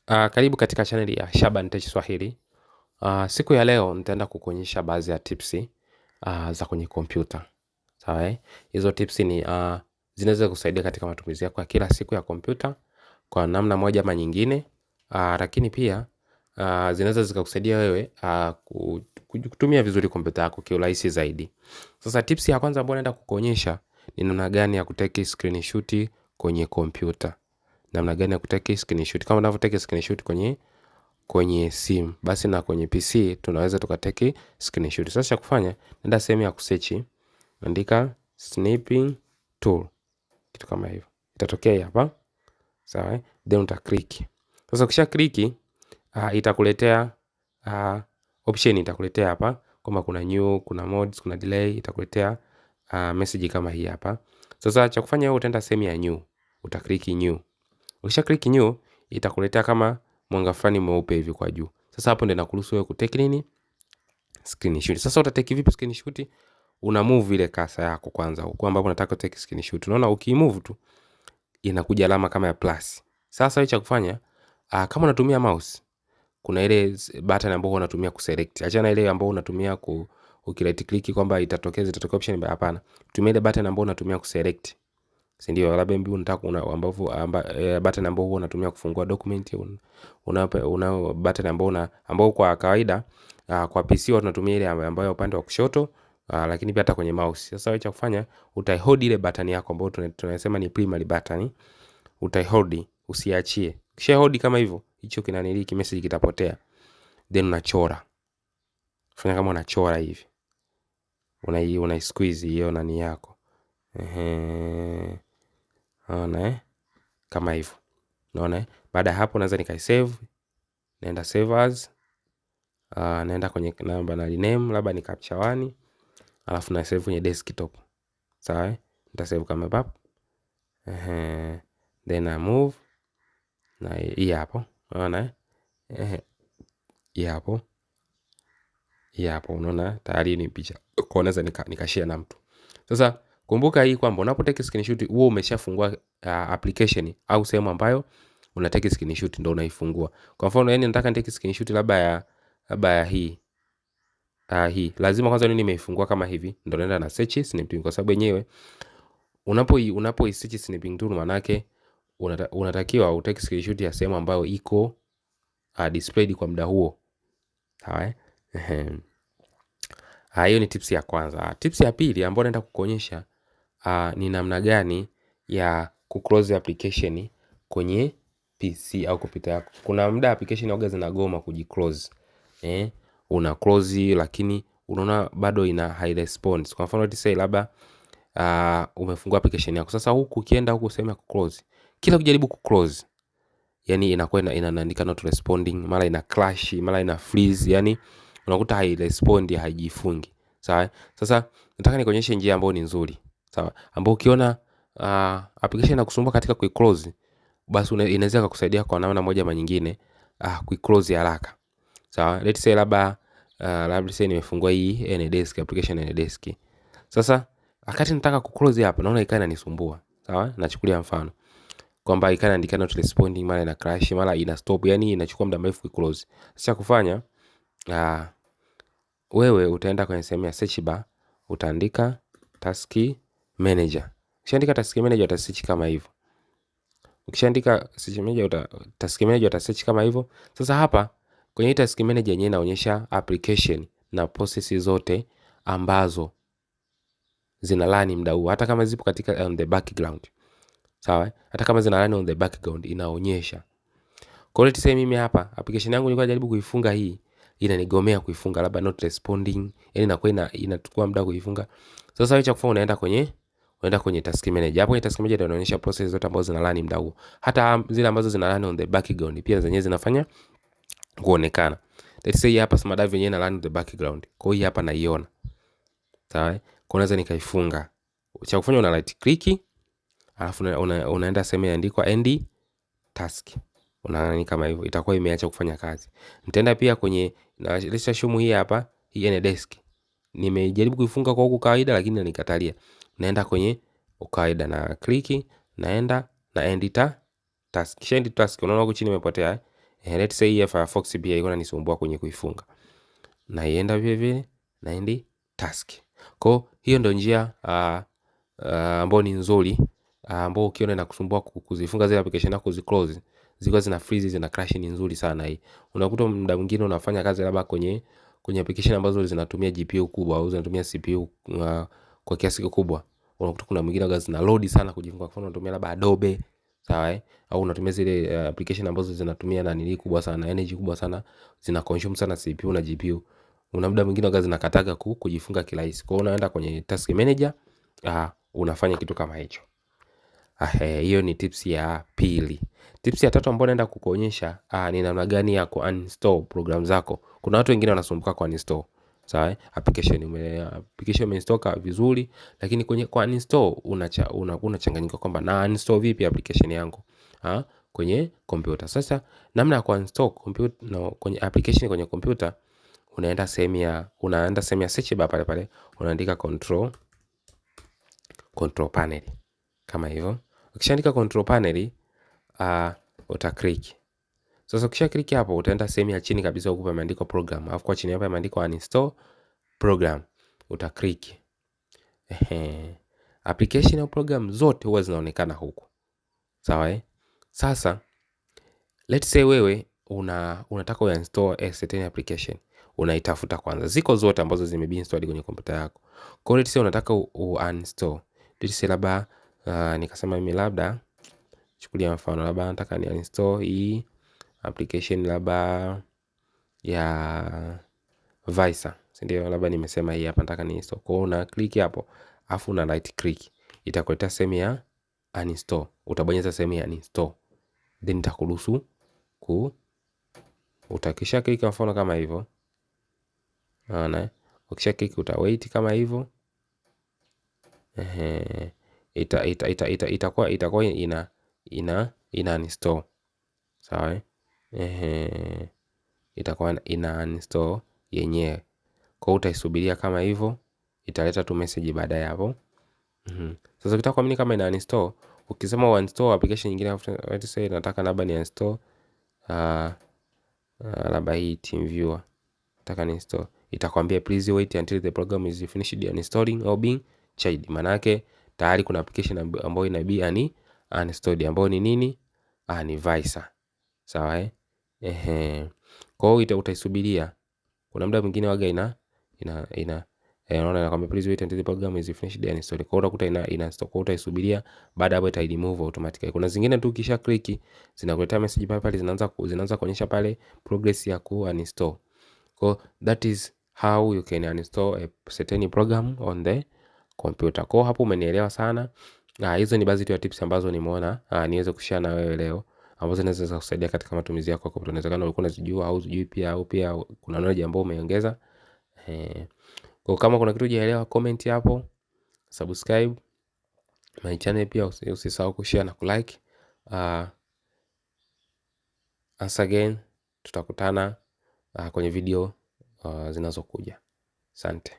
Karibu katika channel ya Shaban Tech Swahili. Siku ya leo nitaenda kukuonyesha baadhi ya tips za kwenye kompyuta. Sawa? Hizo tips ni zinaweza kusaidia katika matumizi yako ya kila siku ya kompyuta kwa namna moja ama nyingine. Lakini pia zinaweza zikakusaidia wewe kutumia vizuri kompyuta yako kiurahisi zaidi. Sasa tips ya kwanza ambayo naenda kukuonyesha ni namna gani ya kuteki screenshot kwenye kompyuta. Namna gani ya kuteki screenshot. Kama unavyoteki screenshot kwenye simu, basi na kwenye PC tunaweza tukateki screenshot. Sasa cha kufanya, nenda sehemu ya kusearch, andika snipping tool. Kitu kama hivyo. Itatokea hapa. Sawa? Then uta click. Sasa ukisha click, itakuletea option, itakuletea hapa kama kuna new, kuna mods, kuna delay, itakuletea message kama hii hapa. Sasa cha kufanya wewe utaenda sehemu ya new, uta click new. Ukisha click new, itakuletea kama mwanga fulani mweupe hivi kwa juu. Sasa hapo ndio inakuruhusu wewe kutake nini? Screenshot. Sasa utatake vipi screenshot? Una move ile kasa yako kwanza huko ambapo unataka utake screenshot. Unaona ukimove tu inakuja alama kama ya plus. Sasa wewe cha kufanya, kama unatumia mouse, kuna ile button ambayo unatumia kuselect. Achana ile ambayo unatumia ukiright click kwamba itatokea option, hapana. Tumia ile button ambayo unatumia kuselect. Si ndio? Labda mbi unataka button ambayo unatumia kufungua document, una button ambayo kwa kawaida kwa PC watu tunatumia ile ambayo upande wa kushoto, lakini pia hata kwenye mouse. Sasa wewe cha kufanya, utaihold ile button yako ambayo tunasema ni primary button, utaihold, usiachie. Kisha hold kama hivyo, hicho kinaniliki message kitapotea. Then unachora. Fanya kama unachora hivi. Una squeeze hiyo nani yako. Unaona kama hivyo. Unaona baada hapo naweza nikaisave, naenda save as, naenda kwenye namba na rename, labda ni capture 1, alafu na save kwenye desktop. Sawa? Nita save kama pap. Then I move na hii hapo. Unaona hii hapo. Hii hapo unaona tayari ni picha. Kwa naweza nikashare na mtu. Sasa kumbuka hii kwamba unapotake screenshot huo umeshafungua application au sehemu ambayo unatake screenshot ndio unaifungua. Kwa mfano yani nataka nitake screenshot labda ya hii. Hii lazima kwanza nimeifungua kama hivi ndio naenda na search snipping, kwa sababu yenyewe unapo search snipping tool maana yake unatakiwa utake screenshot ya sehemu ambayo iko displayed kwa muda huo. Sawa? Hiyo ni tips ya kwanza. Tips ya pili ambayo naenda kukuonyesha ni namna gani ya kuclose application kwenye PC au kompyuta yako. Kuna muda application huaga zinagoma kujiclose. Una close lakini unaona bado ina high response. Kwa mfano let's say labda umefungua application yako. Sasa huku ukienda huku sehemu ya kuclose, kila ukijaribu kuclose yani inakuwa inaandika not responding, mara ina crash, mara ina freeze, yani unakuta hai respond, haijifungi. Sawa? Sasa nataka nikuonyeshe njia ambayo ni nzuri. Sawa? Ambapo ukiona application inakusumbua katika kuiclose, basi inaweza kukusaidia kwa namna moja ama nyingine kuiclose haraka. Sawa? Let's say labda nimefungua hii AnyDesk application AnyDesk. Sasa wakati nataka kuclose hapa naona ikana inanisumbua. Sawa? Nachukulia mfano kwamba ikana andika not responding, mara ina crash, mara ina stop, yani inachukua muda mrefu kuclose. Sasa kufanya wewe utaenda kwenye sehemu ya search bar, utaandika task manager. Ukishaandika task manager uta search kama hivyo. Ukishaandika task manager uta search kama hivyo. Sasa hapa kwenye task manager yenyewe inaonyesha application na process zote ambazo zina run muda huu, hata kama zipo katika on the background. Sawa? Hata kama zina run on the background inaonyesha. Kwa hiyo tuseme mimi hapa application yangu nilikuwa najaribu kuifunga, hii inanigomea kuifunga, labda not responding, yani inakuwa inachukua muda kuifunga. Sasa wewe cha kufanya unaenda kwenye task manager. Hapo kwenye task manager inaonyesha process zote ambazo zina run muda huo. Hata zile ambazo zina run on the background pia zenyewe zinafanya kuonekana. Let's say hapa Smart Drive yenyewe ina run on the background. Kwa hiyo hapa naiona. Sawa? Kwa naweza nikaifunga. Cha kufanya una right click, alafu unaenda sehemu imeandikwa end task. Unaona kama hivyo itakuwa imeacha kufanya kazi. Nitaenda pia kwenye lesha shumu hii hapa, hii AnyDesk. Nimejaribu kuifunga kwa huku kawaida lakini inanikatalia. Naenda kwenye kawaida na click, naenda na end task. Kisha end task unaona huko chini imepotea. Let's say Firefox pia ilikuwa inanisumbua kwenye kuifunga. Naienda vile vile, naendi task. Kwa hiyo ndio njia ambayo ni nzuri, ambayo ukiona inakusumbua kuzifunga zile application yako kuziclose, ziko zina freeze, zina crash, ni nzuri sana hii. Unakuta muda mwingine unafanya kazi labda kwenye application ambazo zinatumia GPU kubwa au zinatumia CPU kwa kiasi kikubwa. Unakuta kuna mwingine gazi zina load sana kujifunga, kwa mfano unatumia labda Adobe, sawa au unatumia zile application ambazo zinatumia nani kubwa sana, energy kubwa sana, zina consume sana CPU na GPU. Una muda mwingine gazi zinakataga kujifunga kirahisi. Kwa hiyo unaenda kwenye task manager, unafanya kitu kama hicho. Hiyo ni tips ya pili. Tips ya tatu ambayo naenda kukuonyesha ni namna gani ya ku-uninstall program zako. Kuna watu wengine wanasumbuka ku-uninstall, sawa application umeinstall vizuri, lakini kwenye ku-uninstall unachanganyika kwamba na uninstall vipi application yangu kwenye computer. Sasa namna ya ku-uninstall kwenye application kwenye computer, unaenda sehemu ya search bar pale pale, unaandika control panel kama hivyo. Ukishaandika control panel, uta click. Sasa ukisha click hapo, utaenda sehemu ya chini kabisa huko pameandikwa program. Alafu kwa chini hapa imeandikwa uninstall program. Uta click. Application au program zote huwa zinaonekana huko. Sawa Sasa let's say wewe unataka uinstall a certain application. Unaitafuta kwanza. Ziko zote ambazo zimebe installed kwenye kompyuta yako. Kwa hiyo let's say unataka uninstall. Let's say labda nikasema mimi labda chukulia mfano labda nataka ni uninstall hii application labda ya Visa, si ndio? Labda nimesema hii hapa nataka ni install. Kwa hiyo una click hapo, afu una right click, itakuleta sehemu ya uninstall. Utabonyeza sehemu ya uninstall, then itakuruhusu utakisha click mfano kama hivyo. Unaona, ukisha click uta wait kama hivyo. Itakuwa ina uninstall. Sawa itakuwa ina uninstall yenyewe. Kwa hiyo utaisubiria kama hivyo, italeta tu message baadaye hapo. Sasa ukitaka kuamini kama ina uninstall, ukisema uninstall application nyingine, let's say nataka labda ni uninstall labda hii TeamViewer, nataka ni install, itakwambia please wait until the program is finished uninstalling or being changed. Maana yake tayari kuna application ambayo inabii uninstalled, ambayo ni nini? Ni Visa. Sawa kwa hiyo utaisubiria. Kuna muda mwingine waga unaona inakwambia please wait until the program is finished uninstalling. Kwa hiyo utakuta ina install, kwa utaisubiria, baada hapo ita remove automatically. Kuna zingine tu kisha click zinakuletea message pale pale, zinaanza kuonyesha pale progress ya ku uninstall. So that is how you can uninstall a certain program on the computer. Kwa hapo umenielewa sana. Hizo ni baadhi ya tips ambazo nimeona niweze kushare na wewe leo, ambazo zinaweza kusaidia katika matumizi yako kwa kompyuta. Inawezekana ulikuwa unazijua au hujui pia, au pia kuna knowledge ambayo umeongeza. Kwa kama kuna kitu hujaelewa, comment hapo, subscribe my channel, pia usisahau kushare na kulike. Once again, tutakutana kwenye video zinazokuja. Asante.